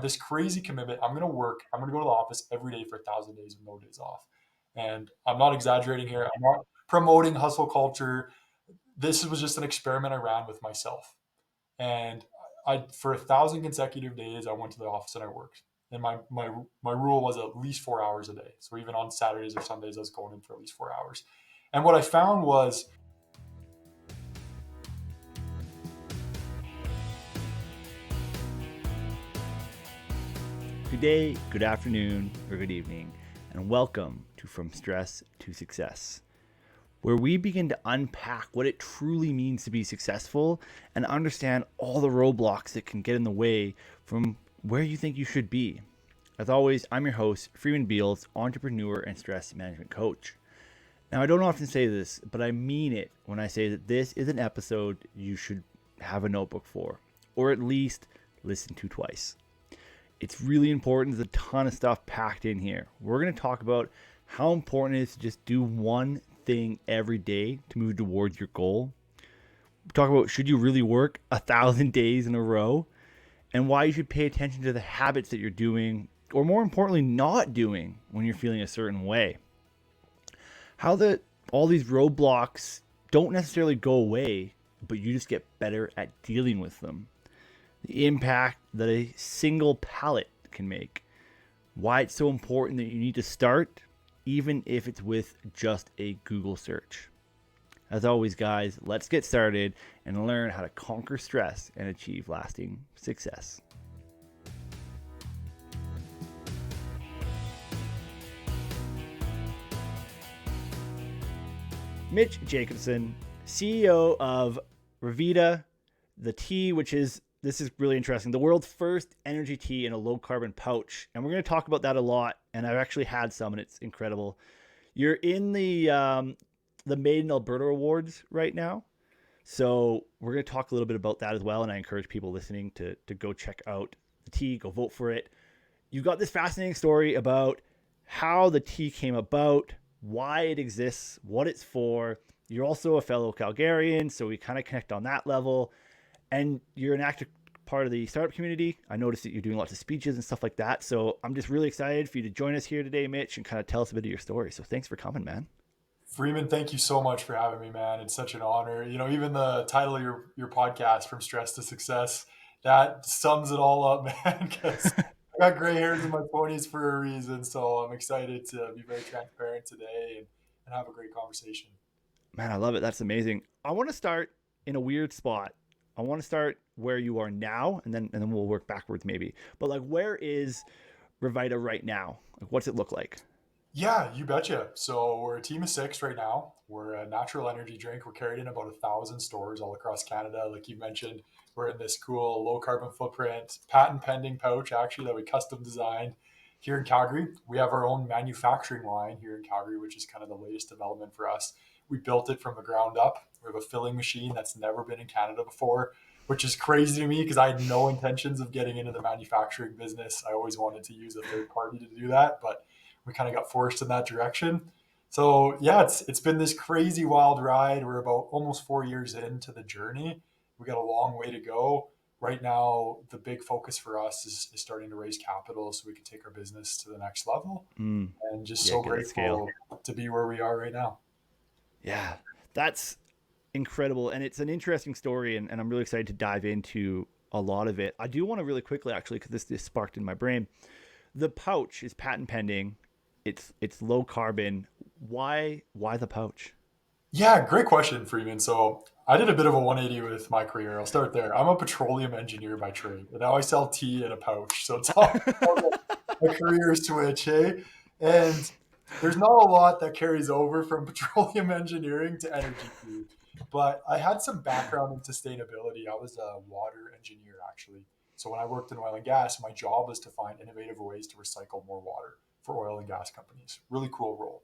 this crazy commitment. I'm going to work. I'm going to go to the office every day for 1,000 days with no days off. And I'm not exaggerating here. I'm not promoting hustle culture. This was just an experiment I ran with myself. And for 1,000 consecutive days, I went to the office and I worked. And my rule was at least 4 hours a day. So even on Saturdays or Sundays, I was going in for at least 4 hours. And what I found was, Good day, good afternoon, or good evening, and welcome to From Stress to Success, where we begin to unpack what it truly means to be successful and understand all the roadblocks that can get in the way from where you think you should be. As always, I'm your host, Freeman, entrepreneur and stress management coach. Now, I don't often say this, but I mean it when I say that this is an episode you should have a notebook for, or at least listen to twice. It's really important. There's a ton of stuff packed in here. We're going to talk about how important it is to just do one thing every day to move towards your goal. We talk about should you really work 1,000 days in a row, and why you should pay attention to the habits that you're doing, or more importantly, not doing when you're feeling a certain way. How all these roadblocks don't necessarily go away, but you just get better at dealing with them. The impact that a single pallet can make. Why it's so important that you need to start, even if it's with just a Google search. As always, guys, let's get started and learn how to conquer stress and achieve lasting success. Mitch Jacobsen, CEO of Rviita, the tea, this is really interesting, the world's first energy tea in a low carbon pouch. And we're going to talk about that a lot. And I've actually had some and it's incredible. You're in the Made in Alberta Awards right now. So we're going to talk a little bit about that as well. And I encourage people listening to go check out the tea, go vote for it. You've got this fascinating story about how the tea came about, why it exists, what it's for. You're also a fellow Calgarian, so we kind of connect on that level. And you're an active part of the startup community. I noticed that you're doing lots of speeches and stuff like that. So I'm just really excited for you to join us here today, Mitch, and kind of tell us a bit of your story. So thanks for coming, man. Freeman, thank you so much for having me, man. It's such an honor. Even the title of your podcast, From Stress to Success, that sums it all up, man, because I got gray hairs in my 20s for a reason. So I'm excited to be very transparent today and have a great conversation. Man, I love it. That's amazing. I want to start in a weird spot. I want to start where you are now, and then we'll work backwards maybe. But like, where is Rviita right now? Like, what's it look like? Yeah, you betcha. So we're a team of 6 right now. We're a natural energy drink. We're carried in about 1,000 stores all across Canada. Like you mentioned, we're in this cool low carbon footprint, patent pending pouch actually that we custom designed here in Calgary. We have our own manufacturing line here in Calgary, which is kind of the latest development for us. We built it from the ground up. We have a filling machine that's never been in Canada before, which is crazy to me because I had no intentions of getting into the manufacturing business. I always wanted to use a third party to do that, but we kind of got forced in that direction. So yeah, it's been this crazy wild ride. We're about almost 4 years into the journey. We got a long way to go. Right now, the big focus for us is starting to raise capital so we can take our business to the next level. And just Yeah, so get that scale. grateful to be where we are right now. Yeah, that's incredible. And it's an interesting story. And I'm really excited to dive into a lot of it. I do want to really quickly, actually, because this sparked in my brain. The pouch is patent pending. It's low carbon. Why the pouch? Yeah, great question, Freeman. So I did a bit of a 180 with my career. I'll start there. I'm a petroleum engineer by trade, and now I sell tea in a pouch. So it's all a career switch, hey? And there's not a lot that carries over from petroleum engineering to energy food. But I had some background in sustainability. I was a water engineer, actually. So when I worked in oil and gas, my job was to find innovative ways to recycle more water for oil and gas companies. Really cool role.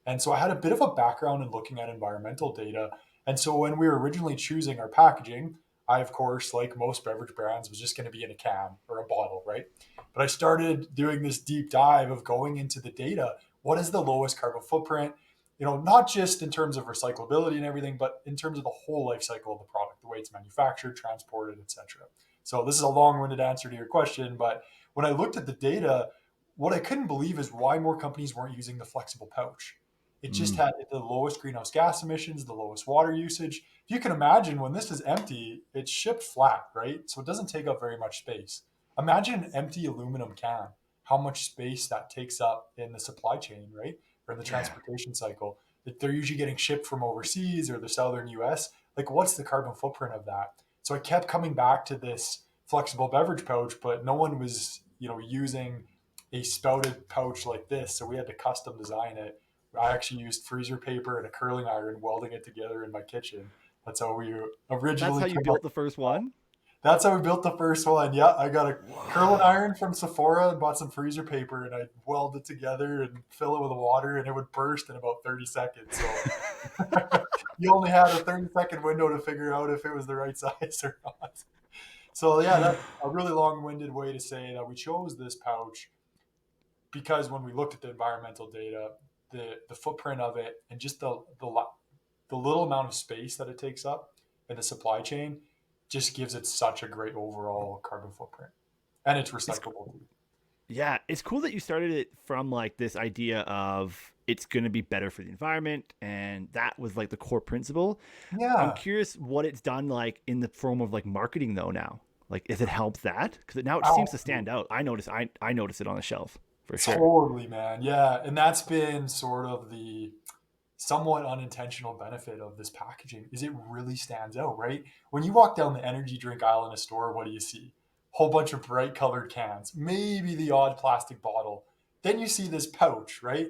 And so I had a bit of a background in looking at environmental data. And so when we were originally choosing our packaging, I, of course, like most beverage brands, was just going to be in a can or a bottle, right? But I started doing this deep dive of going into the data. What is the lowest carbon footprint? Not just in terms of recyclability and everything, but in terms of the whole life cycle of the product, the way it's manufactured, transported, etc. So this is a long-winded answer to your question, but when I looked at the data, what I couldn't believe is why more companies weren't using the flexible pouch. It just Mm. had the lowest greenhouse gas emissions, the lowest water usage. If you can imagine, when this is empty, it's shipped flat, right? So it doesn't take up very much space. Imagine an empty aluminum can, how much space that takes up in the supply chain, right? Or in the Yeah. transportation cycle. That they're usually getting shipped from overseas or the southern US. Like, what's the carbon footprint of that? So I kept coming back to this flexible beverage pouch, but no one was, using a spouted pouch like this. So we had to custom design it. I actually used freezer paper and a curling iron, welding it together in my kitchen. That's how we That's originally how you came up. built the first one? That's how we built the first one. Yeah, I got a curling Whoa. iron from Sephora and bought some freezer paper, and I weld it together and fill it with water, and it would burst in about 30 seconds. So you only had a 30-second window to figure out if it was the right size or not. So yeah, that's a really long-winded way to say that we chose this pouch because when we looked at the environmental data, the footprint of it and just the little amount of space that it takes up in the supply chain just gives it such a great overall carbon footprint, and it's It's recyclable too. Yeah, it's cool that you started it from like this idea of it's going to be better for the environment, and that was like the core principle. I'm Yeah, curious what it's done like in the form of like marketing though now. Like, is it helped that? Because now it seems to stand absolutely. out. I notice it on the shelf for sure. Totally, man. Yeah, and that's been sort of the somewhat unintentional benefit of this packaging is it really stands out, right? When you walk down the energy drink aisle in a store, what do you see? Whole bunch of bright colored cans, maybe the odd plastic bottle. Then you see this pouch, right?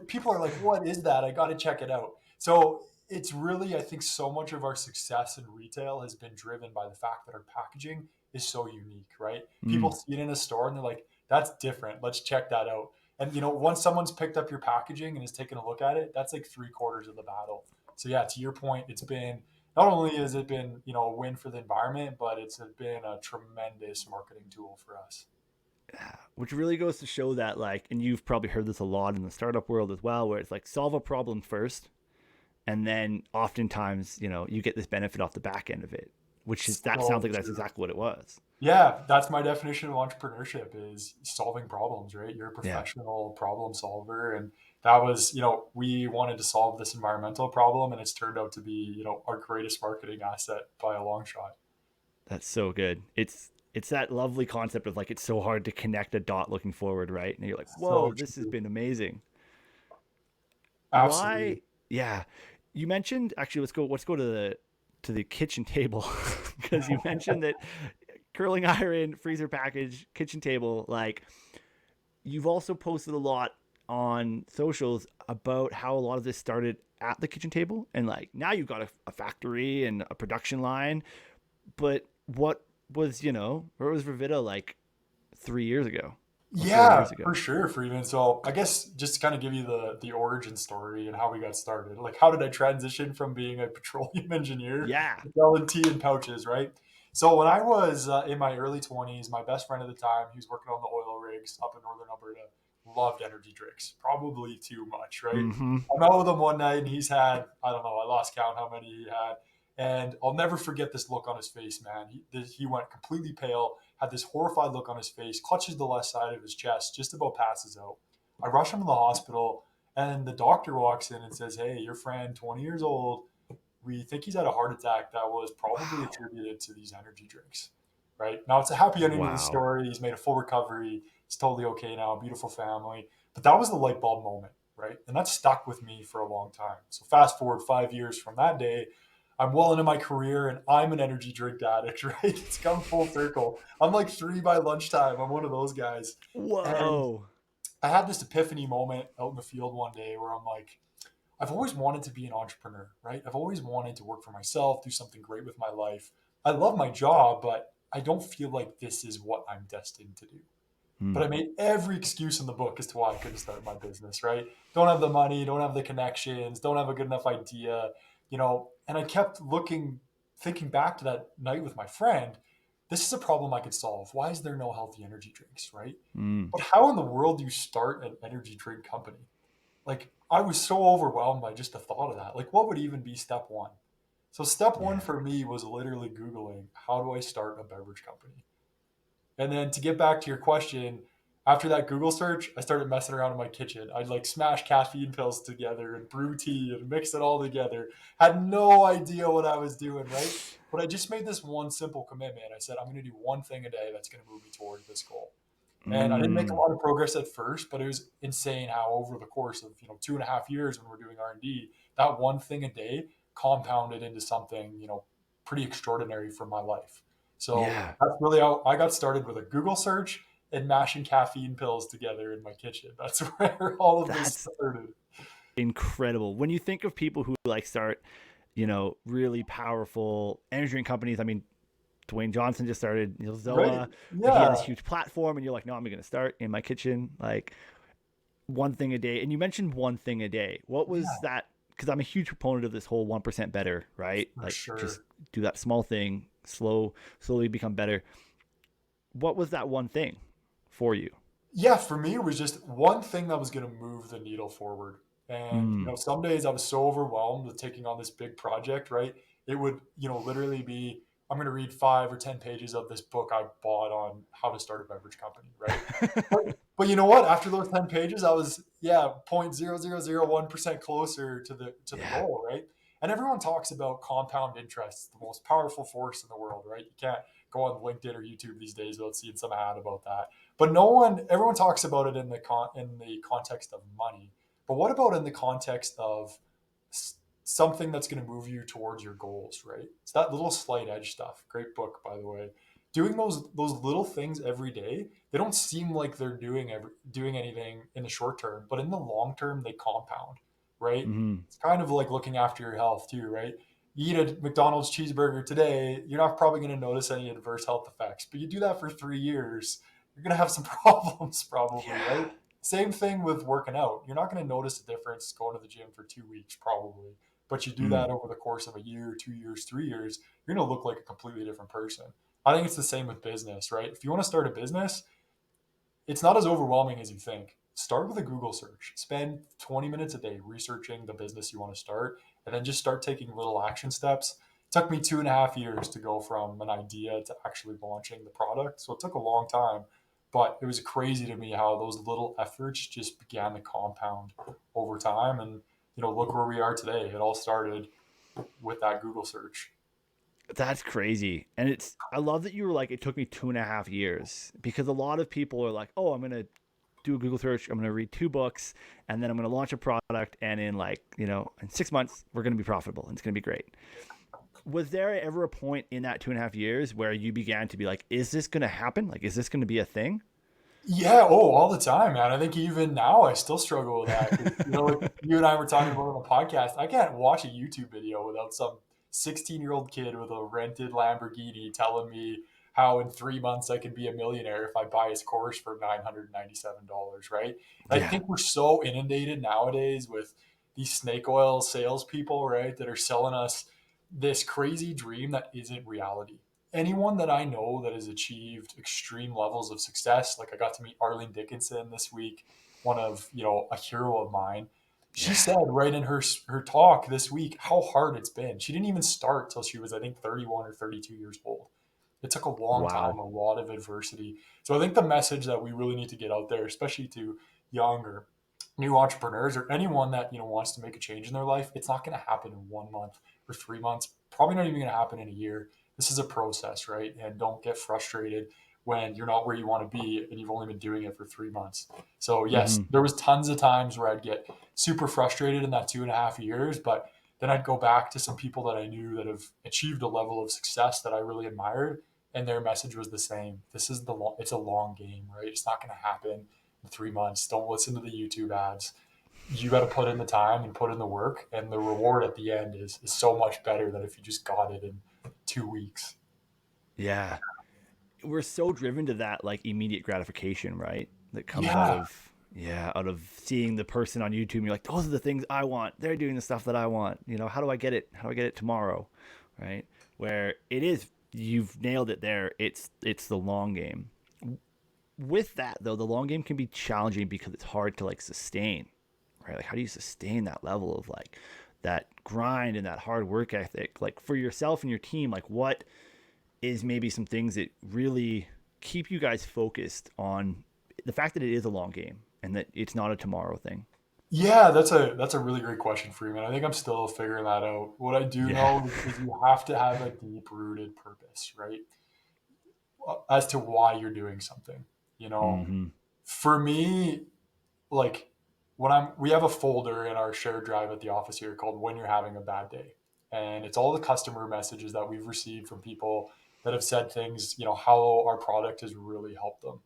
People are like, "What is that? I got to check it out." So it's really, I think, so much of our success in retail has been driven by the fact that our packaging is so unique, right? People Mm. see it in a store and they're like, "That's different. Let's check that out." And once someone's picked up your packaging and is taking a look at it, that's like three-quarters of the battle. So yeah, to your point, it's been not only has it been a win for the environment, but it's been a tremendous marketing tool for us. Which really goes to show that like, and you've probably heard this a lot in the startup world as well, where it's like solve a problem first, and then oftentimes you get this benefit off the back end of it, which is that sounds So like that's true. exactly what it was. Yeah, that's my definition of entrepreneurship is solving problems, right? You're a Yeah. professional problem solver. And that was, we wanted to solve this environmental problem and it's turned out to be, our greatest marketing asset by a long shot. That's so good. It's that lovely concept of like it's so hard to connect a dot looking forward, right? And you're like, So whoa, this has true. been amazing. Absolutely. Why? Yeah, you mentioned actually. Let's go to the kitchen table because you mentioned that curling iron, freezer package, kitchen table. Like you've also posted a lot on socials about how a lot of this started at the kitchen table, and like now you've got a factory and a production line. But what was Rviita like 3 years ago or 4 years Yeah, for ago? sure, Freeman. So I guess just to kind of give you the origin story and how we got started. Like, how did I transition from being a petroleum engineer Yeah. to selling tea and pouches, right? So when I was in my early 20s, my best friend at the time, he was working on the oil rigs up in northern Alberta, loved energy drinks, probably too much, right? Mm-hmm. I'm out with him one night and he's had, I don't know, I lost count how many he had. And I'll never forget this look on his face, man. He went completely pale, had this horrified look on his face, clutches the left side of his chest, just about passes out. I rush him to the hospital, and the doctor walks in and says, "Hey, your friend, 20 years old, we think he's had a heart attack that was probably Wow. attributed to these energy drinks." Right now, it's a happy ending to the Wow. story. He's made a full recovery. He's totally okay now. Beautiful family. But that was the light bulb moment, right? And that stuck with me for a long time. So fast forward 5 years from that day, I'm well into my career and I'm an energy drink addict, right? It's come full circle. I'm like three by lunchtime. I'm one of those guys. And Whoa. I had this epiphany moment out in the field one day where I'm like, I've always wanted to be an entrepreneur, right? I've always wanted to work for myself, do something great with my life. I love my job, but I don't feel like this is what I'm destined to do. Hmm. But I made every excuse in the book as to why I couldn't start my business, right? Don't have the money, don't have the connections, don't have a good enough idea, and I kept thinking back to that night with my friend. This is a problem I could solve. Why is there no healthy energy drinks, right? Hmm. But how in the world do you start an energy drink company? Like, I was so overwhelmed by just the thought of that. Like, what would even be step one? So, step one Yeah. for me was literally Googling, how do I start a beverage company? And then to get back to your question, after that Google search, I started messing around in my kitchen. I'd like smash caffeine pills together and brew tea and mix it all together. Had no idea what I was doing, right? But I just made this one simple commitment. I said, I'm going to do one thing a day that's going to move me towards this goal. And I didn't make a Mm, lot of progress at first, but it was insane how over the course of 2.5 years when we're doing R&D, that one thing a day compounded into something pretty extraordinary for my life. So yeah, that's really how I got started, with a Google search and mashing caffeine pills together in my kitchen. That's where all of this that's started. incredible. When you think of people who like start, really powerful energy drink companies, I mean, Dwayne Johnson just started, Right? Zoa, like he had this Yeah. huge platform, and you're like, no, I'm going to start in my kitchen, like one thing a day. And you mentioned one thing a day. What was Yeah, that? Because I'm a huge proponent of this whole 1% better, right? for Like just sure. do that small thing, slowly become better. What was that one thing for you? Yeah, for me, it was just one thing that was going to move the needle forward. And, Mm, some days I was so overwhelmed with taking on this big project, right? It would, literally be, I'm going to read 5 or 10 pages of this book I bought on how to start a beverage company, right? But you know what? After those 10 pages, I was, yeah, 0.0001% closer to the yeah. goal, right? And everyone talks about compound interest, the most powerful force in the world, right? You can't go on LinkedIn or YouTube these days without seeing some ad about that. But everyone talks about it in the context of money. But what about in the context of something that's going to move you towards your goals, right? It's that little slight edge stuff. Great book, by the way. Doing those little things every day, they don't seem like they're doing anything in the short term, but in the long term, they compound, right? Mm-hmm. It's kind of like looking after your health too, right? You eat a McDonald's cheeseburger today, you're not probably going to notice any adverse health effects, but you do that for 3 years, you're going to have some problems probably, right? Yeah. Same thing with working out. You're not going to notice a difference going to the gym for 2 weeks, probably. But you do Mm. that over the course of a year, 2 years, 3 years, you're going to look like a completely different person. I think it's the same with business, right? If you want to start a business, it's not as overwhelming as you think. Start with a Google search. Spend 20 minutes a day researching the business you want to start, and then just start taking little action steps. It took me 2.5 years to go from an idea to actually launching the product. So it took a long time, but it was crazy to me how those little efforts just began to compound over time. And, look where we are today. It all started with that Google search. That's crazy. And I love that you were like, it took me 2.5 years, because a lot of people are like, oh, I'm going to do a Google search. I'm going to read 2 books, and then I'm going to launch a product. And in like, in 6 months, we're going to be profitable and it's going to be great. Was there ever a point in that 2.5 years where you began to be like, is this going to happen? Like, is this going to be a thing? Yeah, all the time, man. I think even now I still struggle with that. 'Cause, like you and I were talking about on the podcast, I can't watch a YouTube video without some 16-year-old kid with a rented Lamborghini telling me how in 3 months I could be a millionaire if I buy his course for $997, right? And I Yeah. think we're so inundated nowadays with these snake oil salespeople, right, that are selling us this crazy dream that isn't reality. Anyone that I know that has achieved extreme levels of success, like I got to meet Arlene Dickinson this week, one of, a hero of mine. She Yeah. said right in her talk this week how hard it's been. She didn't even start till she was, I think, 31 or 32 years old. It took a long time, Wow. a lot of adversity. So I think the message that we really need to get out there, especially to young or new entrepreneurs or anyone that wants to make a change in their life, it's not going to happen in 1 month or 3 months. Probably not even going to happen in a year. This is a process, right? And don't get frustrated when you're not where you want to be and you've only been doing it for 3 months. So yes, Mm-hmm. there was tons of times where I'd get super frustrated in that 2.5 years, but then I'd go back to some people that I knew that have achieved a level of success that I really admired, and their message was the same. It's a long game, right? It's not going to happen in 3 months. Don't listen to the YouTube ads. You got to put in the time and put in the work, and the reward at the end is so much better than if you just got it in 2 weeks. Yeah. We're so driven to that like immediate gratification, right? That comes Yeah, out of seeing the person on YouTube. And you're like, those are the things I want. They're doing the stuff that I want. How do I get it? How do I get it tomorrow? Right? Where it is, you've nailed it there. It's the long game. With that though, the long game can be challenging because it's hard to like sustain, right? Like how do you sustain that level of like that grind and that hard work ethic, like for yourself and your team? Like what is maybe some things that really keep you guys focused on the fact that it is a long game and that it's not a tomorrow thing? Yeah, that's a really great question, Freeman. I think I'm still figuring that out. What I do Yeah. know is you have to have a deep rooted purpose, right? As to why you're doing something. You know, Mm-hmm. for me, like we have a folder in our shared drive at the office here called "When You're Having a Bad Day," and it's all the customer messages that we've received from people that have said things, how our product has really helped them.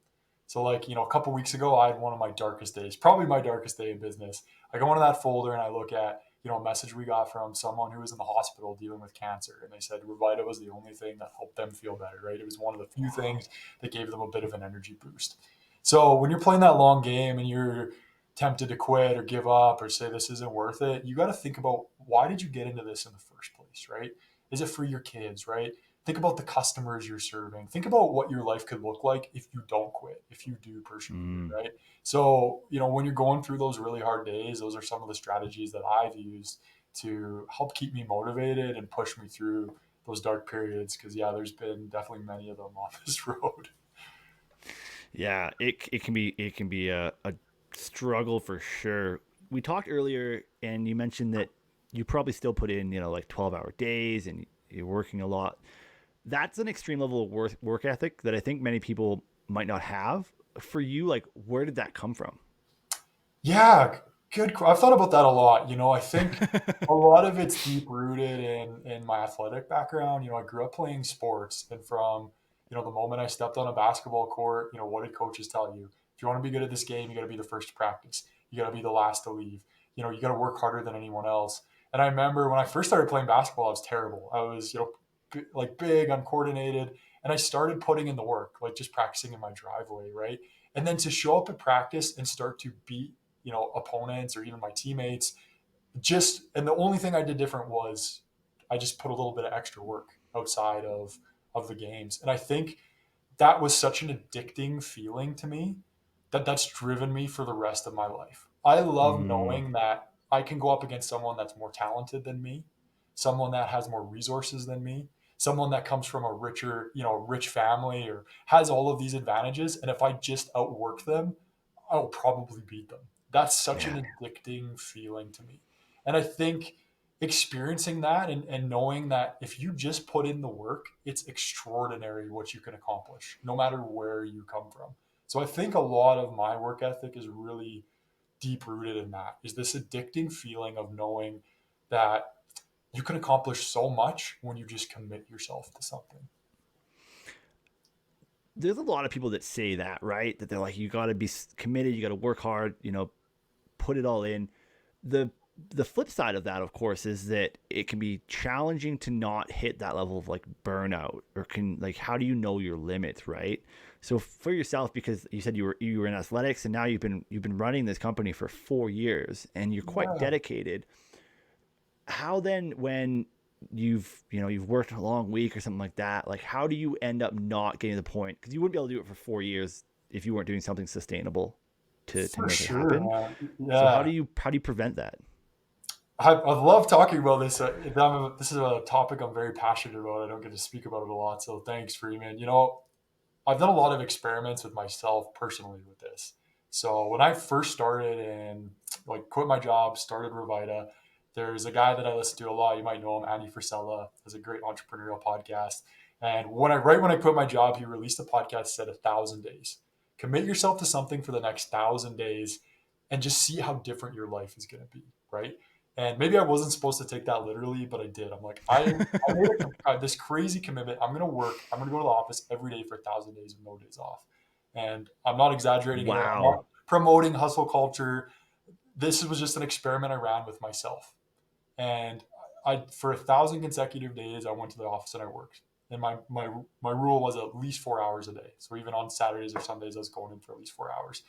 So, like, a couple weeks ago, I had one of my darkest days, probably my darkest day in business. I go into that folder and I look at, a message we got from someone who was in the hospital dealing with cancer. And they said Rviita was the only thing that helped them feel better, right? It was one of the few things that gave them a bit of an energy boost. So when you're playing that long game and you're tempted to quit or give up or say this isn't worth it, you got to think about, why did you get into this in the first place, right? Is it for your kids, right? Think about the customers you're serving. Think about what your life could look like if you don't quit, if you do persevere, Mm. right? So, when you're going through those really hard days, those are some of the strategies that I've used to help keep me motivated and push me through those dark periods. Because, yeah, there's been definitely many of them on this road. Yeah, it can be a struggle for sure. We talked earlier, and you mentioned that you probably still put in, like 12-hour days, and you're working a lot. That's an extreme level of work ethic that I think many people might not have. For you, like, where did that come from? Yeah, good. I've thought about that a lot. I think a lot of it's deep rooted in my athletic background. I grew up playing sports, and from the moment I stepped on a basketball court, what did coaches tell you? If you want to be good at this game, you got to be the first to practice. You got to be the last to leave. You got to work harder than anyone else. And I remember when I first started playing basketball, I was terrible. I was like big, uncoordinated, and I started putting in the work, like just practicing in my driveway, right? And then to show up at practice and start to beat opponents or even my teammates, and the only thing I did different was I just put a little bit of extra work outside of the games. And I think that was such an addicting feeling to me that that's driven me for the rest of my life. I love Mm, knowing that I can go up against someone that's more talented than me, someone that has more resources than me, someone that comes from a rich family or has all of these advantages. And if I just outwork them, I'll probably beat them. That's such yeah. an addicting feeling to me. And I think experiencing that and knowing that if you just put in the work, it's extraordinary what you can accomplish, no matter where you come from. So I think a lot of my work ethic is really deep rooted in that, is this addicting feeling of knowing that you can accomplish so much when you just commit yourself to something. There's a lot of people that say that, right? That they're like, you got to be committed, you got to work hard, put it all in. The flip side of that, of course, is that it can be challenging to not hit that level of like burnout, or can, like, how do you know your limits, right? So for yourself, because you said you were in athletics, and now you've been running this company for 4 years, and you're quite Yeah. dedicated. How then, when you've worked a long week or something like that, like, how do you end up not getting to the point, because you wouldn't be able to do it for 4 years if you weren't doing something sustainable to For make it sure, happen? man. So how Yeah. do you prevent that? I love talking about this. This is a topic I'm very passionate about. I don't get to speak about it a lot. So thanks, Freeman. I've done a lot of experiments with myself personally with this. So when I first started and like quit my job, started Rviita, there's a guy that I listen to a lot. You might know him, Andy Frisella, has a great entrepreneurial podcast. And right when I quit my job, he released a podcast that said 1,000 days. Commit yourself to something for the next 1,000 days and just see how different your life is going to be, right? And maybe I wasn't supposed to take that literally, but I did. I'm like, I made this crazy commitment. I'm going to work. I'm going to go to the office every day for 1,000 days with no days off. And I'm not exaggerating here. I'm Wow. not promoting hustle culture. This was just an experiment I ran with myself. And for 1,000 consecutive days, I went to the office and I worked. And my rule was at least 4 hours a day. So even on Saturdays or Sundays, I was going in for at least 4 hours.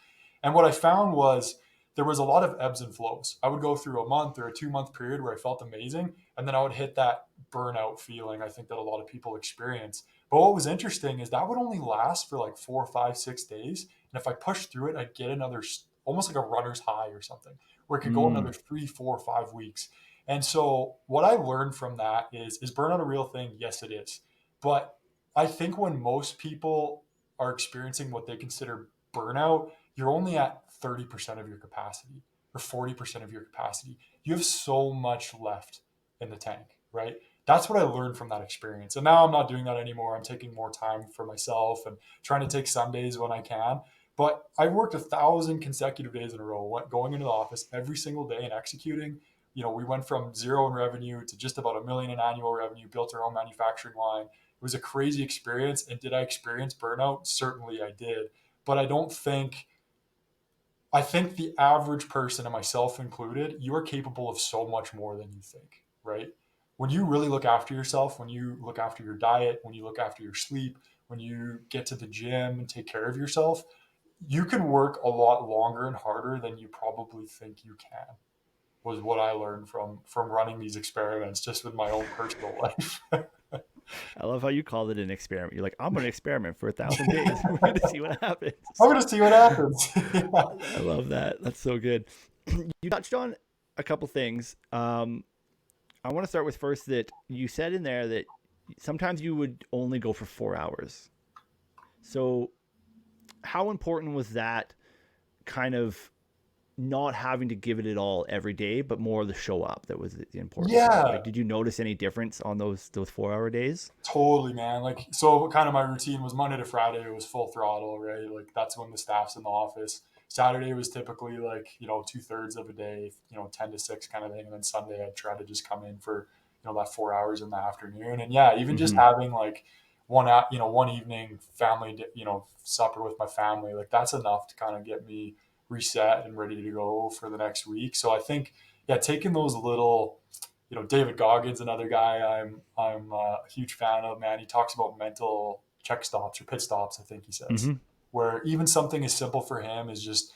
And what I found was there was a lot of ebbs and flows. I would go through a month or a 2 month period where I felt amazing, and then I would hit that burnout feeling I think that a lot of people experience. But what was interesting is that would only last for like 4, 5, 6 days. And if I pushed through it, I'd get another, almost like a runner's high or something, where it could go Mm, another 3, 4, 5 weeks. And so what I learned from that is burnout a real thing? Yes, it is. But I think when most people are experiencing what they consider burnout, you're only at 30% of your capacity or 40% of your capacity. You have so much left in the tank, right? That's what I learned from that experience. And now I'm not doing that anymore. I'm taking more time for myself and trying to take Sundays when I can. But I worked 1,000 consecutive days in a row, going into the office every single day and executing. We went from zero in revenue to just about 1 million in annual revenue, built our own manufacturing line. It was a crazy experience. And did I experience burnout? Certainly I did. But I think the average person, and myself included, you are capable of so much more than you think, right? When you really look after yourself, when you look after your diet, when you look after your sleep, when you get to the gym and take care of yourself, you can work a lot longer and harder than you probably think you can. Was what I learned from running these experiments just with my own personal life. I love how you called it an experiment. You're like, I'm going to experiment for 1,000 days. We're going to see what happens. I'm gonna see what happens. Yeah. I love that. That's so good. You touched on a couple things. I want to start with first that you said in there that sometimes you would only go for 4 hours. So, how important was that kind of not having to give it all every day, but more the show up that was the important part? Yeah, Like, did you notice any difference on those 4 hour days? totally, man. Like, so kind of my routine was Monday to Friday, it was full throttle, right? Like, that's when the staff's in the office. Saturday was typically like, 2/3 of a day, 10 to 6 kind of thing. And then Sunday, I'd try to just come in for, that 4 hours in the afternoon. And yeah, even just Mm-hmm. having like one evening family, supper with my family, like that's enough to kind of get me reset and ready to go for the next week. So I think, yeah, taking those little, David Goggins, another guy I'm a huge fan of. Man, he talks about mental check stops or pit stops. I think he says, Mm-hmm. where even something as simple for him is just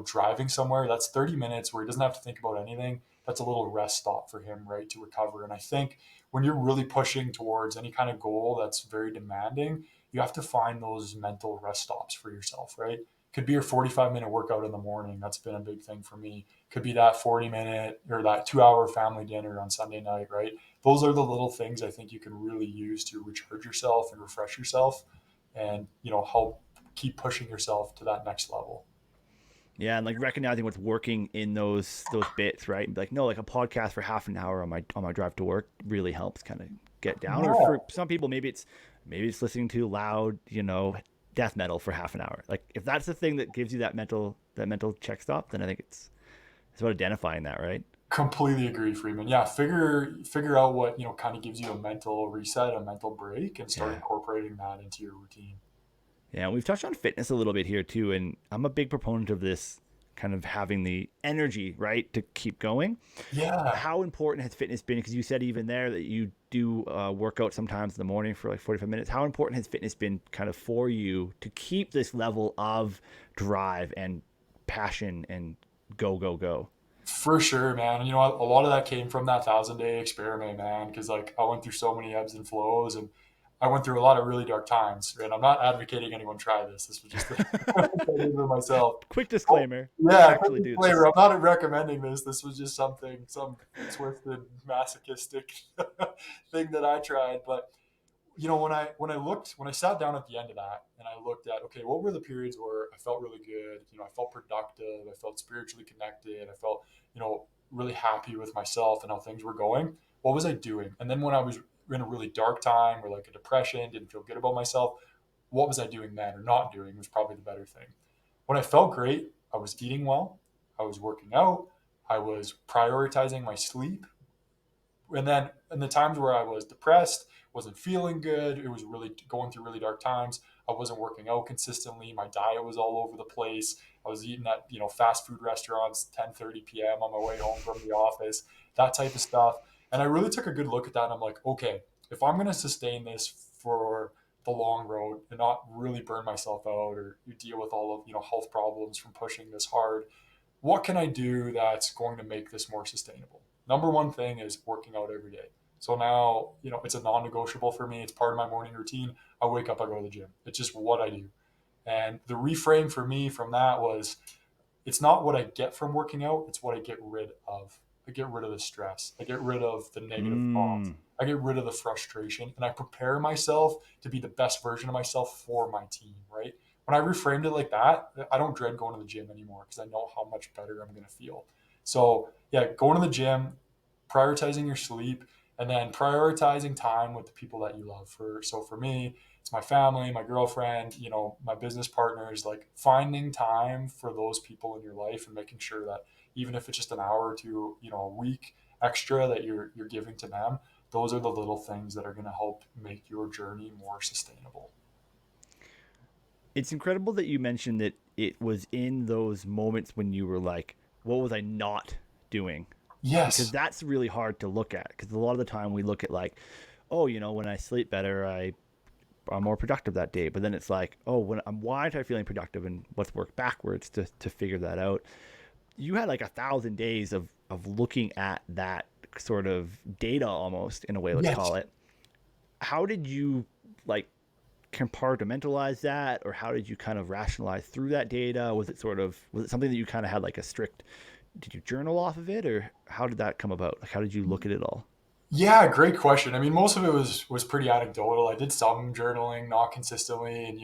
driving somewhere. That's 30 minutes where he doesn't have to think about anything. That's a little rest stop for him, right, to recover. And I think when you're really pushing towards any kind of goal that's very demanding, you have to find those mental rest stops for yourself, right? Could be your 45-minute workout in the morning. That's been a big thing for me. Could be that 40-minute or that 2 hour family dinner on Sunday night, right? Those are the little things I think you can really use to recharge yourself and refresh yourself and, help keep pushing yourself to that next level. Yeah, and like recognizing what's working in those bits, right? Like no, like a podcast for half an hour on my drive to work really helps kind of get down. Or Yeah, for some people, maybe it's listening to loud, death metal for half an hour. Like if that's the thing that gives you that mental check stop, then I think it's about identifying that, right? completely agree, Freeman. Yeah, figure out what, kind of gives you a mental reset, a mental break, and start Yeah. incorporating that into your routine. Yeah, we've touched on fitness a little bit here too, and I'm a big proponent of this kind of having the energy, right, to keep going. Yeah, How important has fitness been? Because you said even there that you do work out sometimes in the morning for like 45 minutes. How important has fitness been kind of for you to keep this level of drive and passion and go, go, go? for sure, man. And a lot of that came from that 1,000 day experiment, man. Because like I went through so many ebbs and flows, and I went through a lot of really dark times. And I'm not advocating anyone try this. This was just for myself. Quick Oh, disclaimer: don't yeah, quick actually do disclaimer. this. I'm not recommending this. This was just some twisted masochistic thing that I tried. But when I sat down at the end of that and I looked at, okay, what were the periods where I felt really good, I felt productive, I felt spiritually connected, I felt, really happy with myself and how things were going. What was I doing? And then when I was in a really dark time or like a depression, didn't feel good about myself, what was I doing then or not doing was probably the better thing. When I felt great, I was eating well, I was working out, I was prioritizing my sleep, and then in the times where I was depressed, wasn't feeling good, it was really going through really dark times. I wasn't working out consistently. My diet was all over the place. I was eating at fast food restaurants 10:30 p.m. on my way home from the office, that type of stuff. And I really took a good look at that. And I'm like, okay, if I'm going to sustain this for the long road and not really burn myself out or deal with all of health problems from pushing this hard, what can I do that's going to make this more sustainable? Number one thing is working out every day. So now, it's a non negotiable for me. It's part of my morning routine. I wake up, I go to the gym. It's just what I do. And the reframe for me from that was it's not what I get from working out, it's what I get rid of. I get rid of the stress. I get rid of the negative thoughts. Mm. I get rid of the frustration and I prepare myself to be the best version of myself for my team, right? when I reframed it like that, I don't dread going to the gym anymore because I know how much better I'm going to feel. So yeah, going to the gym, prioritizing your sleep, and then prioritizing time with the people that you love. For me, it's my family, my girlfriend, my business partners, like finding time for those people in your life and making sure that even if it's just an hour or two, a week extra that you're giving to them, those are the little things that are going to help make your journey more sustainable. It's incredible that you mentioned that it was in those moments when you were like, what was I not doing? Because Yes. that's really hard to look at. Because a lot of the time we look at like, oh, when I sleep better, I'm more productive that day. But then it's like, oh, why am I feeling productive, and let's work backwards to figure that out. You had like 1,000 days of looking at that sort of data almost in a way, let's Yes. call it. How did you like compartmentalize that, or how did you kind of rationalize through that data? Was it something that you kind of had like a strict, did you journal off of it, or how did that come about? Like, how did you look at it all? Yeah, great question. I mean, most of it was pretty anecdotal. I did some journaling, not consistently, and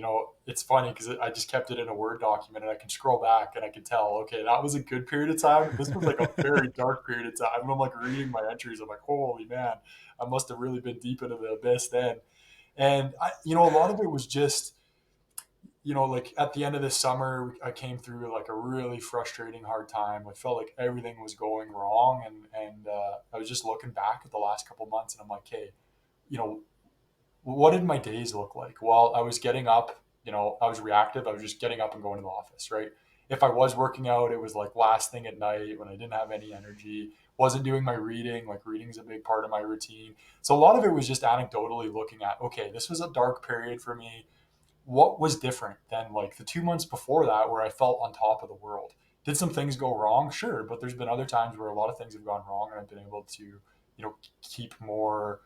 it's funny because I just kept it in a Word document, and I can scroll back and I can tell, okay, that was a good period of time. This was like a very dark period of time. And I'm like reading my entries, I'm like, holy man, I must have really been deep into the abyss then. And a lot of it was just like at the end of this summer, I came through like a really frustrating hard time. I felt like everything was going wrong, and I was just looking back at the last couple months, and I'm like, hey, you know, what did my days look like? Well, I was getting up. I was reactive. I was just getting up and going to the office, right? If I was working out, it was like last thing at night when I didn't have any energy. Wasn't doing my reading. Like reading is a big part of my routine. So a lot of it was just anecdotally looking at, okay, this was a dark period for me. What was different than like the 2 months before that where I felt on top of the world? Did some things go wrong? Sure, but there's been other times where a lot of things have gone wrong and I've been able to, keep more,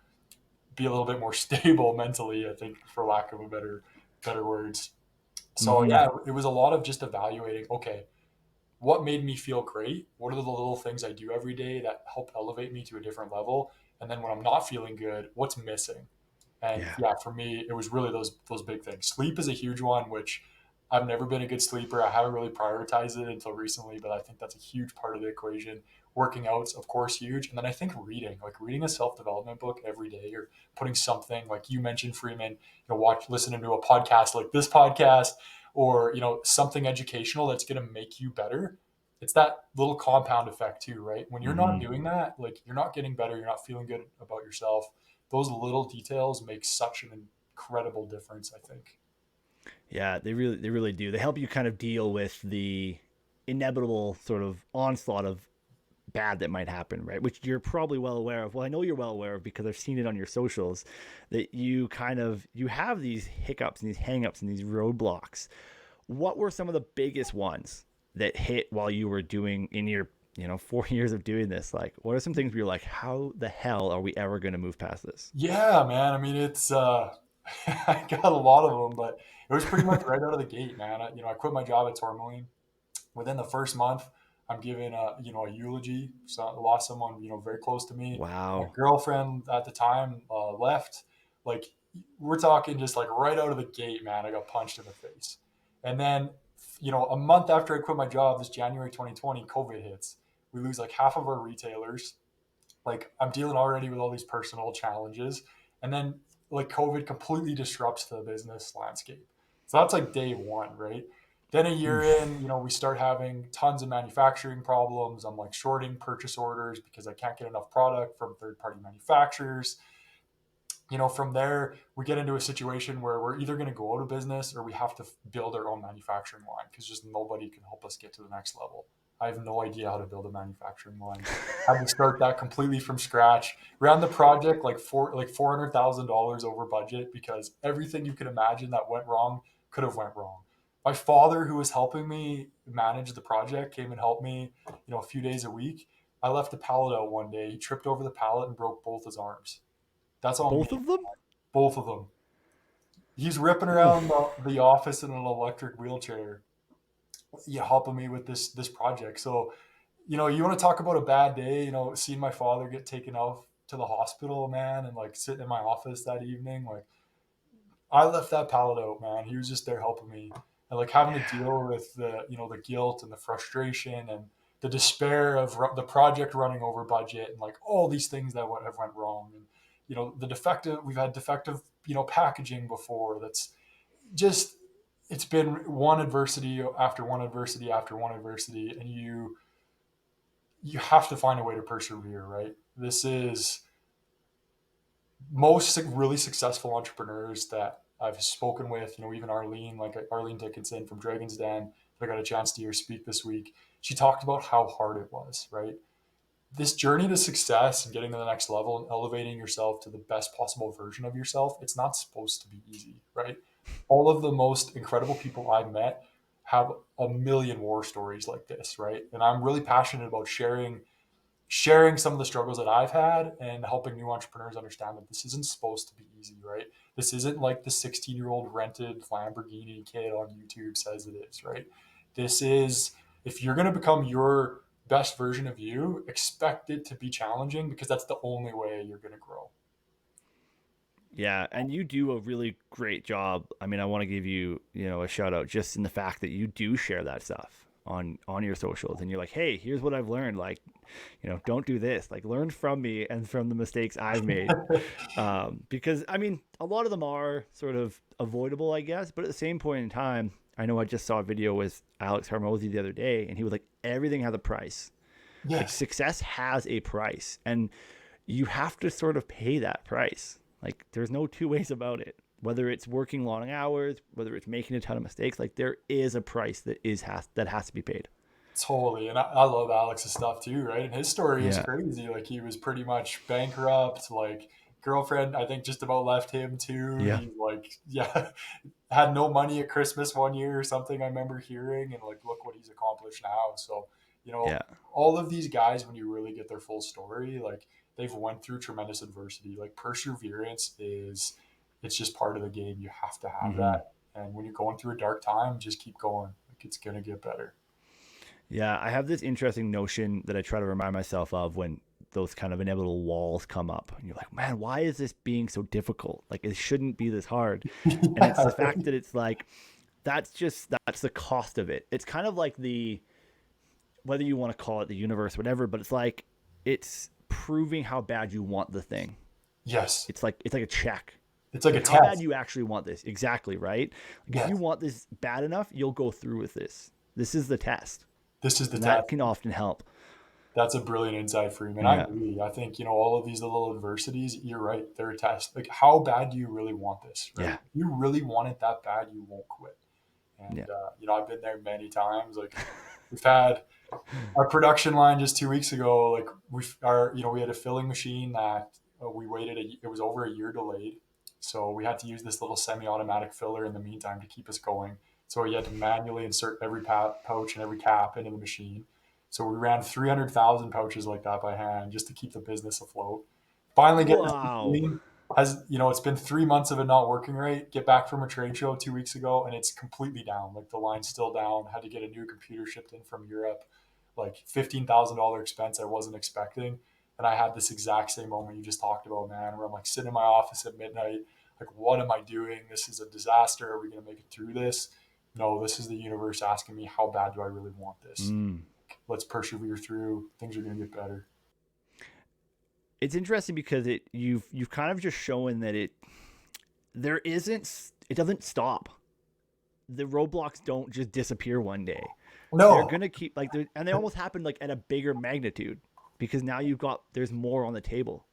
be a little bit more stable mentally, I think, for lack of a better words. So Mm-hmm. yeah, it was a lot of just evaluating, okay, what made me feel great? What are the little things I do every day that help elevate me to a different level? And then when I'm not feeling good, what's missing? And Yeah. yeah, for me, it was really those big things. Sleep is a huge one, which I've never been a good sleeper. I haven't really prioritized it until recently, but I think that's a huge part of the equation. Working out's of course huge, and then I think reading, like reading a self development book every day, or putting something like you mentioned, Freeman, listening to a podcast like this podcast, or something educational that's going to make you better. It's that little compound effect too, right? When you're not Mm-hmm. doing that, like you're not getting better, you're not feeling good about yourself. Those little details make such an incredible difference, I think. Yeah, they really do. They help you kind of deal with the inevitable sort of onslaught of bad that might happen, right? Which you're probably well aware of. Well, I know you're well aware of because I've seen it on your socials that you have these hiccups and these hangups and these roadblocks. What were some of the biggest ones that hit while you were doing in your 4 years of doing this? Like, what are some things where you're like, how the hell are we ever going to move past this? Yeah, man. I mean, it's I got a lot of them, but it was pretty much right out of the gate, man. I quit my job at Tourmaline. Within the first month, I'm giving a eulogy. So I lost someone very close to me. My Wow. girlfriend at the time left. Like we're talking just like right out of the gate, man. I got punched in the face, and then a month after I quit my job, this January 2020, COVID hits. We lose like half of our retailers. Like I'm dealing already with all these personal challenges, and then like COVID completely disrupts the business landscape. So that's like day one, right? Then a year in, we start having tons of manufacturing problems. I'm like shorting purchase orders because I can't get enough product from third party manufacturers. From there, we get into a situation where we're either going to go out of business or we have to build our own manufacturing line because just nobody can help us get to the next level. I have no idea how to build a manufacturing line. Had to start that completely from scratch. Ran the project like $400,000 over budget because everything you could imagine that went wrong could have went wrong. My father, who was helping me manage the project, came and helped me, a few days a week. I left the pallet out one day. He tripped over the pallet and broke both his arms. That's on Both me. of them? Both of them. He's ripping around Oof. the office in an electric wheelchair, helping me with this project. So, you want to talk about a bad day, seeing my father get taken off to the hospital, man, and like sitting in my office that evening. Like I left that pallet out, man. He was just there helping me. and like having to deal with the guilt and the frustration and the despair of the project running over budget and like all these things that would have went wrong. And we've had defective packaging before. That's just, it's been one adversity after one adversity after one adversity, and you have to find a way to persevere, right? This is most really successful entrepreneurs that I've spoken with, even Arlene, like Arlene Dickinson from Dragon's Den, that I got a chance to hear speak this week. She talked about how hard it was, right? This journey to success and getting to the next level and elevating yourself to the best possible version of yourself, it's not supposed to be easy, right? All of the most incredible people I've met have a million war stories like this, right? And I'm really passionate about sharing some of the struggles that I've had and helping new entrepreneurs understand that this isn't supposed to be easy, right? This isn't like the 16-year-old rented Lamborghini kid on YouTube says it is, right? This is, if you're going to become your best version of you, expect it to be challenging because that's the only way you're going to grow. Yeah, and you do a really great job. I mean, I want to give you, a shout out just in the fact that you do share that stuff on your socials, and you're like, "Hey, here's what I've learned. Like, don't do this. Like, learn from me and from the mistakes I've made." Because I mean, a lot of them are sort of avoidable, I guess. But at the same point in time, I know I just saw a video with Alex Harmozy the other day, and he was like, "Everything has a price. Like, Yes. success has a price, and you have to sort of pay that price." Like, there's no two ways about it. Whether it's working long hours, whether it's making a ton of mistakes, like there is a price that has to be paid. Totally. And I love Alex's stuff too, right? And his story is Yeah. crazy. Like he was pretty much bankrupt, like girlfriend, I think just about left him too. Yeah. He like, yeah, had no money at Christmas one year or something I remember hearing, and like look what he's accomplished now. So, Yeah. all of these guys, when you really get their full story, like they've went through tremendous adversity. Like perseverance is, it's just part of the game. You have to have Mm-hmm. that. And when you're going through a dark time, just keep going. Like it's gonna get better. Yeah. I have this interesting notion that I try to remind myself of when those kind of inevitable walls come up. And you're like, man, why is this being so difficult? Like, it shouldn't be this hard. And it's the fact that it's like, that's the cost of it. It's kind of like whether you want to call it the universe, whatever, but it's like, it's proving how bad you want the thing. Yes. It's like a check. It's like a Like, how bad test. you actually want this. Exactly, right? Like, if you Yes. want this bad enough, you'll go through with this. This is the test. This is the And test. that can often help. That's a brilliant insight, Freeman. I Yeah. agree. I think, all of these little adversities, you're right. They're a test. Like, how bad do you really want this, right? Yeah. If you really want it that bad, you won't quit. Yeah. And, I've been there many times. Like, we've had our production line just 2 weeks ago. Like, we had a filling machine that we waited, it was over a year delayed. So we had to use this little semi automatic filler in the meantime to keep us going. So we had to manually insert every pouch and every cap into the machine. So we ran 300,000 pouches like that by hand just to keep the business afloat. Finally get this Wow. machine. It's been 3 months of it not working right. Get back from a trade show 2 weeks ago and it's completely down. Like the line's still down. Had to get a new computer shipped in from Europe, like $15,000 expense I wasn't expecting. And I had this exact same moment you just talked about, man, where I'm like sitting in my office at midnight, like, what am I doing? This is a disaster. Are we going to make it through this? No, this is the universe asking me, how bad do I really want this? Mm. Let's persevere through. Things are going to get better. It's interesting because you've kind of just shown that it doesn't stop. The roadblocks don't just disappear one day. They're No, gonna keep and they almost happen like at a bigger magnitude because now there's more on the table.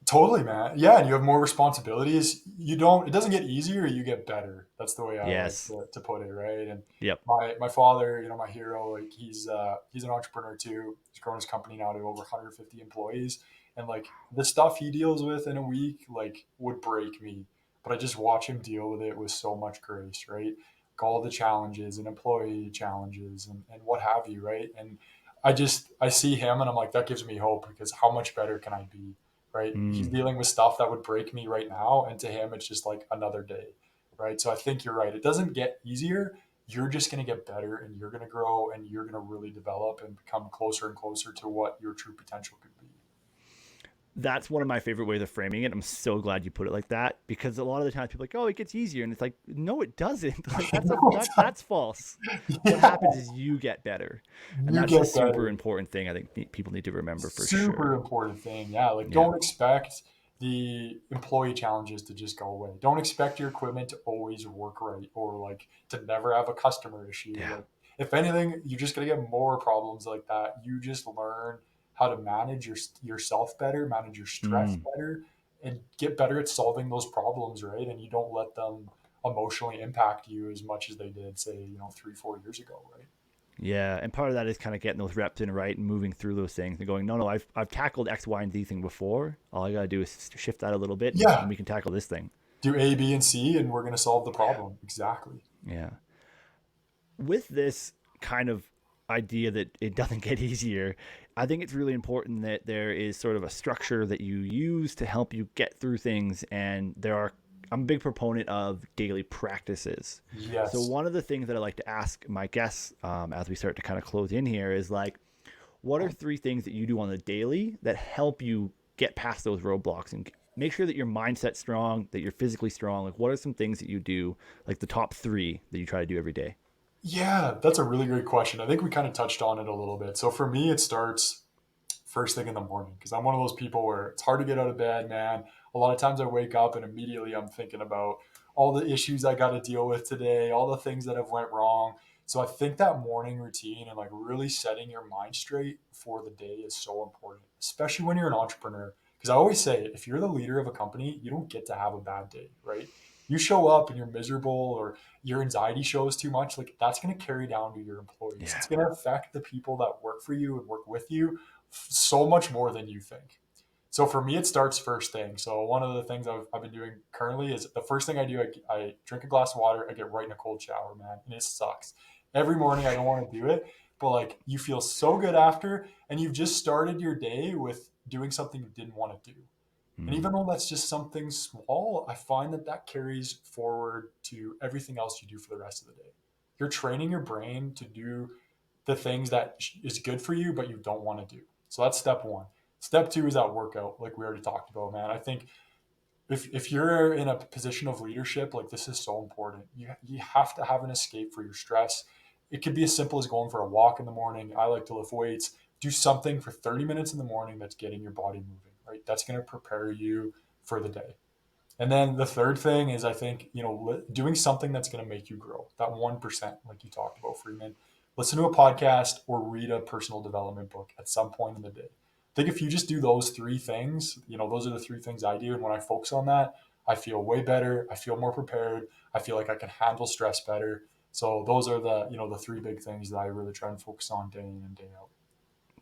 totally, man. Yeah, and you have more responsibilities. It doesn't get easier, you get better. That's the way I like Yes. to put it, right? And Yep. my father, my hero, like he's an entrepreneur too. He's grown his company now to over 150 employees. And like the stuff he deals with in a week, like would break me. But I just watch him deal with it with so much grace, right? Like all the challenges and employee challenges and what have you, right? And I see him and I'm like, that gives me hope because how much better can I be? Right? He's Mm. dealing with stuff that would break me right now, and to him, it's just like another day, right? So I think you're right. It doesn't get easier. You're just going to get better, and you're going to grow, and you're going to really develop and become closer and closer to what your true potential could be. That's one of my favorite ways of framing it. I'm so glad you put it like that, because a lot of the times people are like, oh, it gets easier. And it's like, no, it doesn't. Like that's false. What Yeah, happens is you get better. And you that's the get super better. important thing I think people need to remember for Super sure. important thing. Yeah, like Yeah. don't expect the employee challenges to just go away. Don't expect your equipment to always work right or like to never have a customer issue. Yeah. Like if anything, you're just gonna get more problems like that. You just learn how to manage yourself better, manage your stress Mm. better, and get better at solving those problems, right? And you don't let them emotionally impact you as much as they did, say, 3, 4 years ago, right? Yeah, and part of that is kind of getting those reps in right and moving through those things and going, no, I've tackled X, Y, and Z thing before. All I gotta do is shift that a little bit, and Yeah. we can tackle this thing. Do A, B, and C, and we're gonna solve the problem. Exactly. Yeah. With this kind of idea that it doesn't get easier, I think it's really important that there is sort of a structure that you use to help you get through things. And I'm a big proponent of daily practices. So Yes. one of the things that I like to ask my guests as we start to kind of close in here is like, what are 3 things that you do on the daily that help you get past those roadblocks and make sure that your mindset's strong, that you're physically strong? Like, what are some things that you do, like the top 3 that you try to do every day? Yeah, that's a really great question. I think we kind of touched on it a little bit. So for me, it starts first thing in the morning because I'm one of those people where it's hard to get out of bed, man. A lot of times I wake up and immediately I'm thinking about all the issues I got to deal with today, all the things that have went wrong. So I think that morning routine and like really setting your mind straight for the day is so important, especially when you're an entrepreneur. Because I always say, if you're the leader of a company, you don't get to have a bad day, right? You show up and you're miserable or your anxiety shows too much, like that's going to carry down to your employees. Yeah. It's going to affect the people that work for you and work with you so much more than you think. So for me, it starts first thing. So one of the things I've been doing currently is the first thing I do, I drink a glass of water, I get right in a cold shower, man. And it sucks. Every morning I don't want to do it, but like you feel so good after and you've just started your day with doing something you didn't want to do. And Mm. even though that's just something small, I find that that carries forward to everything else you do for the rest of the day. You're training your brain to do the things that is good for you, but you don't want to do. So that's step one. Step two is that workout, like we already talked about, man. I think if you're in a position of leadership, like this is so important. You have to have an escape for your stress. It could be as simple as going for a walk in the morning. I like to lift weights. Do something for 30 minutes in the morning that's getting your body moving, right? That's going to prepare you for the day. And then the third thing is, I think, doing something that's going to make you grow. That 1%, like you talked about, Freeman. Listen to a podcast or read a personal development book at some point in the day. I think if you just do those 3 things, those are the 3 things I do. And when I focus on that, I feel way better. I feel more prepared. I feel like I can handle stress better. So those are the 3 big things that I really try and focus on day in and day out.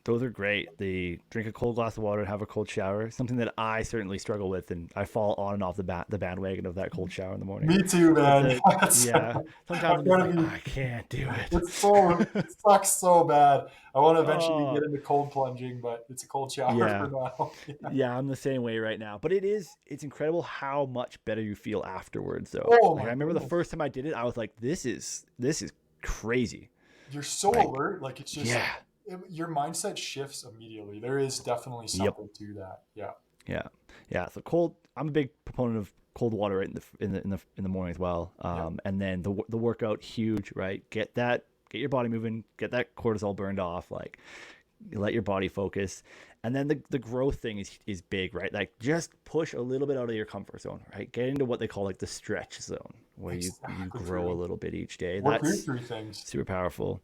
Those are great. The drink a cold glass of water and have a cold shower, something that I certainly struggle with, and I fall on and off the bandwagon of that cold shower in the morning. Me too, It's man. a Yeah. Sometimes I'm I'm just trying like, to oh, be I can't do it it. sucks so bad. I want to eventually Oh, get into cold plunging, but it's a cold shower for yeah. now. Yeah. Yeah, I'm the same way right now. But it's incredible how much better you feel afterwards though. Oh Like I my remember the goodness. first time I did it, I was like, this is crazy. You're so Like, alert. Like it's just, yeah. your mindset shifts immediately. There is definitely Yep. something to that. Yeah. Yeah, yeah. So cold. I'm a big proponent of cold water right in the morning as well. Yeah. And then the workout huge, right? Get your body moving, get that cortisol burned off. Like you let your body focus, and then the growth thing is big, right? Like just push a little bit out of your comfort zone, right? Get into what they call like the stretch zone, where you Exactly, grow a Freeman. little bit each day. Work through That's 3 things. super powerful.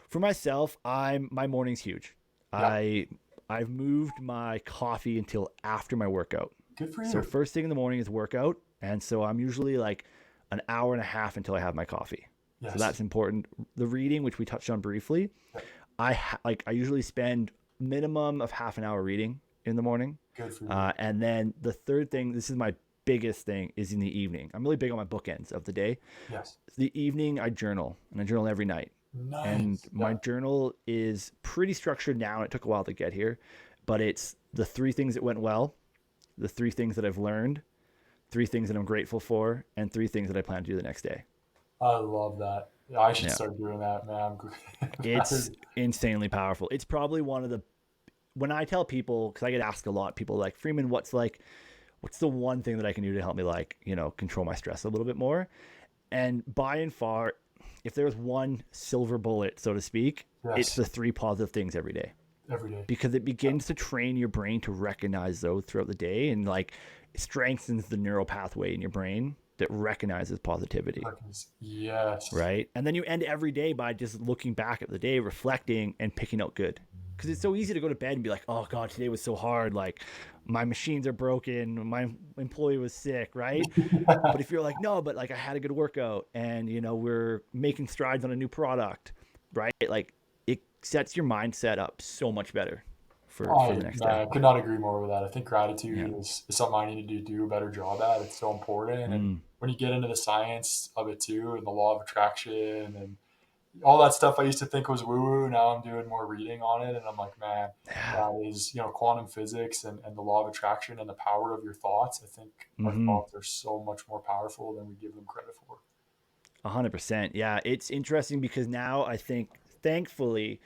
For myself, my morning's huge. Yeah. I've moved my coffee until after my workout. Good for So you. first thing in the morning is workout, and so I'm usually like an hour and a half until I have my coffee. So Yes. that's important. The reading, which we touched on briefly, Yeah. I usually spend minimum of half an hour reading in the morning, Good for you. and then the third thing, this is my biggest thing, is in the evening. I'm really big on my bookends of the day. Yes. The evening I journal, and I journal every night. And Nice. my Yeah. journal is pretty structured now, and it took a while to get here, but it's the 3 things that went well, the 3 things that I've learned, 3 things that I'm grateful for, and 3 things that I plan to do the next day. I love that. Yeah, I should Yeah. start doing that, man. That It's is, insanely powerful. It's probably when I tell people, because I get asked a lot, people are like, Freeman, what's the one thing that I can do to help me control my stress a little bit more? And by and far, if there's one silver bullet, so to speak, it's Yes. the 3 positive things every day, Every day. because it begins to train your brain to recognize those throughout the day, and like it strengthens the neural pathway in your brain that recognizes positivity, Yes. right? And then you end every day by just looking back at the day, reflecting, and picking out good. Because it's so easy to go to bed and be like, oh God, today was so hard. Like my machines are broken. My employee was sick, right? But if you're like, no, but like I had a good workout, and we're making strides on a new product, right? Like it sets your mindset up so much better for the next day. I could not agree more with that. I think Yeah. gratitude is something I need to do a better job at. It's so important. And Mm. when you get into the science of it too, and the law of attraction and all that stuff I used to think was woo woo, now I'm doing more reading on it. And I'm like, man, Yeah. that is, quantum physics and the law of attraction and the power of your thoughts. I think our Mm-hmm. thoughts are so much more powerful than we give them credit for. 100%. Yeah, it's interesting because now I think, thankfully,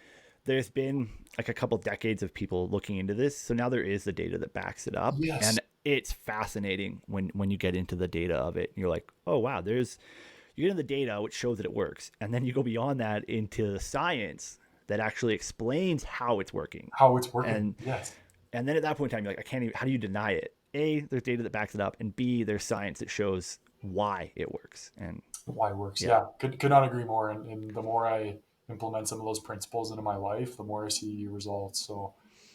there's been like a couple decades of people looking into this, so now there is the data that backs it up, Yes. and it's fascinating when you get into the data of it. And you're like, oh wow, you get into the data which shows that it works, and then you go beyond that into the science that actually explains how it's working, How it's working. and Yes. and then at that point in time you're like, I can't even. How do you deny it? A, there's data that backs it up, and B, there's science that shows why it works, and Why it works. yeah. Yeah, could not agree more. And the more I implement some of those principles into my life, the more I see results. So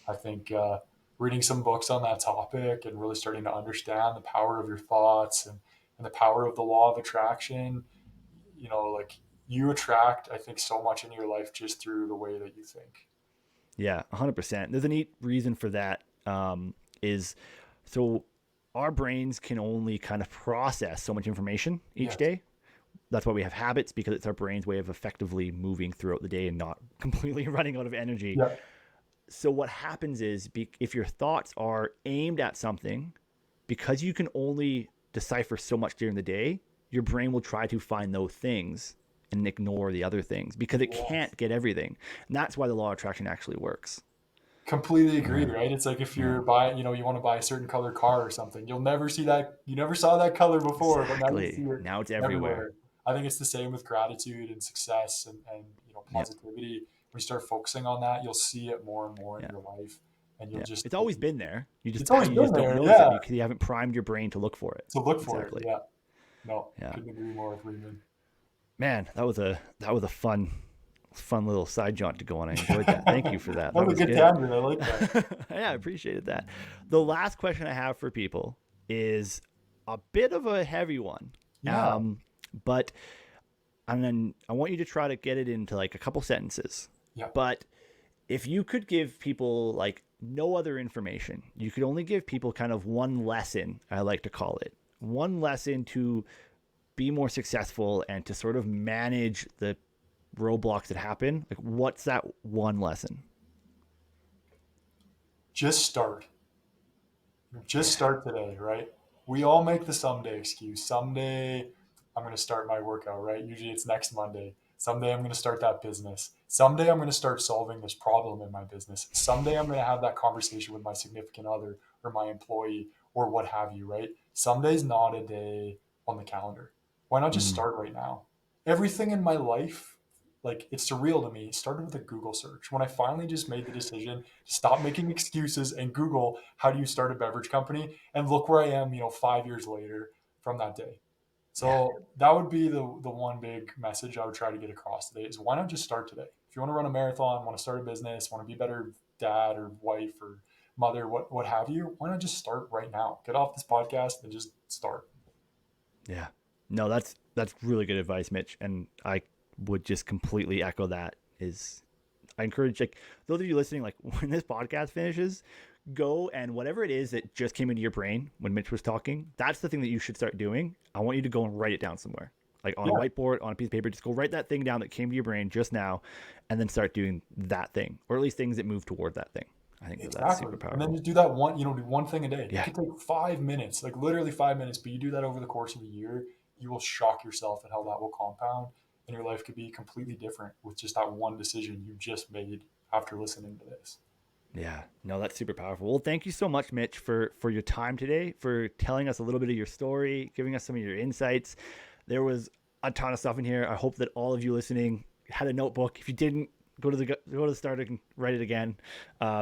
I think reading some books on that topic and really starting to understand the power of your thoughts and the power of the law of attraction, like you attract, I think, so much in your life just through the way that you think. Yeah, 100%. There's a neat reason for that. Is so our brains can only kind of process so much information each Yes. day. That's why we have habits, because it's our brain's way of effectively moving throughout the day and not completely running out of energy. Yeah. So what happens is, if your thoughts are aimed at something, because you can only decipher so much during the day, your brain will try to find those things and ignore the other things because it Yes. can't get everything. And that's why the law of attraction actually works. Completely agree, Yeah. right? It's like if Yeah. you're buying, you want to buy a certain color car or something, you'll never see that. You never saw that color before, but now you see Exactly. it Now it's everywhere. everywhere. I think it's the same with gratitude and success and Yeah. positivity. When you start focusing on that, you'll see it more and more in Yeah. your life, and you'll Yeah. just It's always been there. it's always You been just don't there. notice it Yeah, because you haven't primed your brain to look for it. to look for it. Exactly. Yeah, no, Yeah. couldn't agree more with Freeman. Man, that was a fun little side jaunt to go on. I enjoyed that. Thank you for that. That That was a was good good. tangent. I like that. Yeah, I appreciated that. The last question I have for people is a bit of a heavy one. Yeah, Um, but and then I want you to try to get it into like a couple sentences. yeah. But if you could give people like no other information, you could only give people kind of one lesson, I like to call it. One lesson to be more successful and to sort of manage the roadblocks that happen. Like what's that one lesson? Just start. Just Yeah. start today, right? We all make the someday excuse. Someday I'm going to start my workout, right? Usually it's next Monday. Someday I'm going to start that business. Someday I'm going to start solving this problem in my business. Someday I'm going to have that conversation with my significant other or my employee or what have you, right? Someday's not a day on the calendar. Why not just Mm. start right now? Everything in my life, like it's surreal to me, started with a Google search. When I finally just made the decision to stop making excuses and Google, how do you start a beverage company? And look where I am, 5 years later from that day. Yeah. So that would be the one big message I would try to get across today is why not just start today? If you want to run a marathon, want to start a business, want to be a better dad or wife or mother, what have you, why not just start right now? Get off this podcast and just start. Yeah. No, that's really good advice, Mitch. And I would just completely echo that. Is I encourage like those of you listening, like when this podcast finishes, go and whatever it is that just came into your brain when Mitch was talking, that's the thing that you should start doing. I want you to go and write it down somewhere. Like on a Yeah, whiteboard, on a piece of paper, just go write that thing down that came to your brain just now and then start doing that thing. Or at least things that move toward that thing. I think that that's exactly. super And then powerful. just do that one, do one thing a day. It Yeah. could take 5 minutes, like literally 5 minutes, but you do that over the course of a year, you will shock yourself at how that will compound and your life could be completely different with just that one decision you just made after listening to this. Yeah, no, that's super powerful. Well, thank you so much, Mitch, for your time today, for telling us a little bit of your story, giving us some of your insights. There was a ton of stuff in here. I hope that all of you listening had a notebook. If you didn't, go to the start and write it again,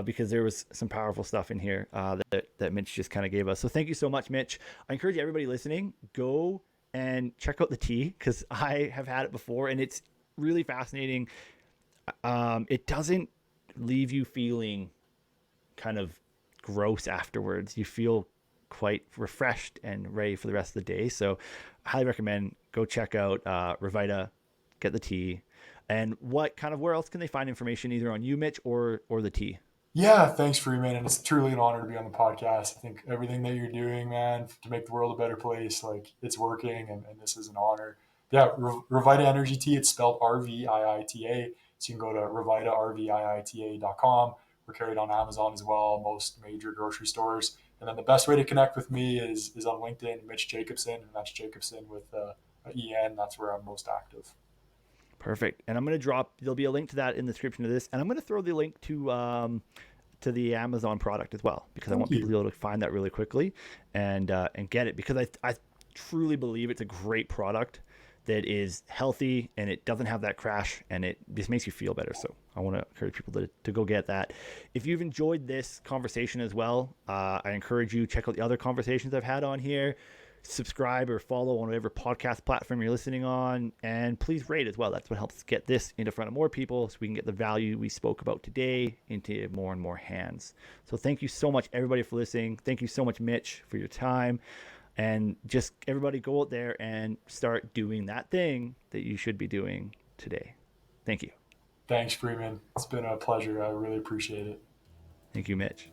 because there was some powerful stuff in here that Mitch just kind of gave us. So thank you so much, Mitch. I encourage everybody listening, go and check out the tea, because I have had it before and it's really fascinating. It doesn't leave you feeling kind of gross afterwards. You feel quite refreshed and ready for the rest of the day. So I highly recommend go check out Rviita, get the tea. And where else can they find information either on you, Mitch, or the tea? Yeah, thanks, Freeman. And it's truly an honor to be on the podcast. I think everything that you're doing, man, to make the world a better place, like it's working, and this is an honor. Yeah, Revita Energy Tea, it's spelled RVIITA. So you can go to RevitaRVIITA.com. We're carried on Amazon as well, most major grocery stores. And then the best way to connect with me is on LinkedIn, Mitch Jacobsen, and that's Jacobsen with EN. That's where I'm most active. Perfect. And I'm going to there'll be a link to that in the description of this. And I'm going to throw the link to the Amazon product as well, because I Thank want people to you. be able to find that really quickly and get it, because I truly believe it's a great product that is healthy and it doesn't have that crash and it just makes you feel better. So I want to encourage people to go get that. If you've enjoyed this conversation as well, I encourage you check out the other conversations I've had on here. Subscribe or follow on whatever podcast platform you're listening on, and please rate as well. That's what helps get this into front of more people, so we can get the value we spoke about today into more and more hands. So thank you so much, everybody, for listening. Thank you so much, Mitch, for your time. And just everybody go out there and start doing that thing that you should be doing today. Thank you. Thanks, Freeman. It's been a pleasure. I really appreciate it. Thank you, Mitch.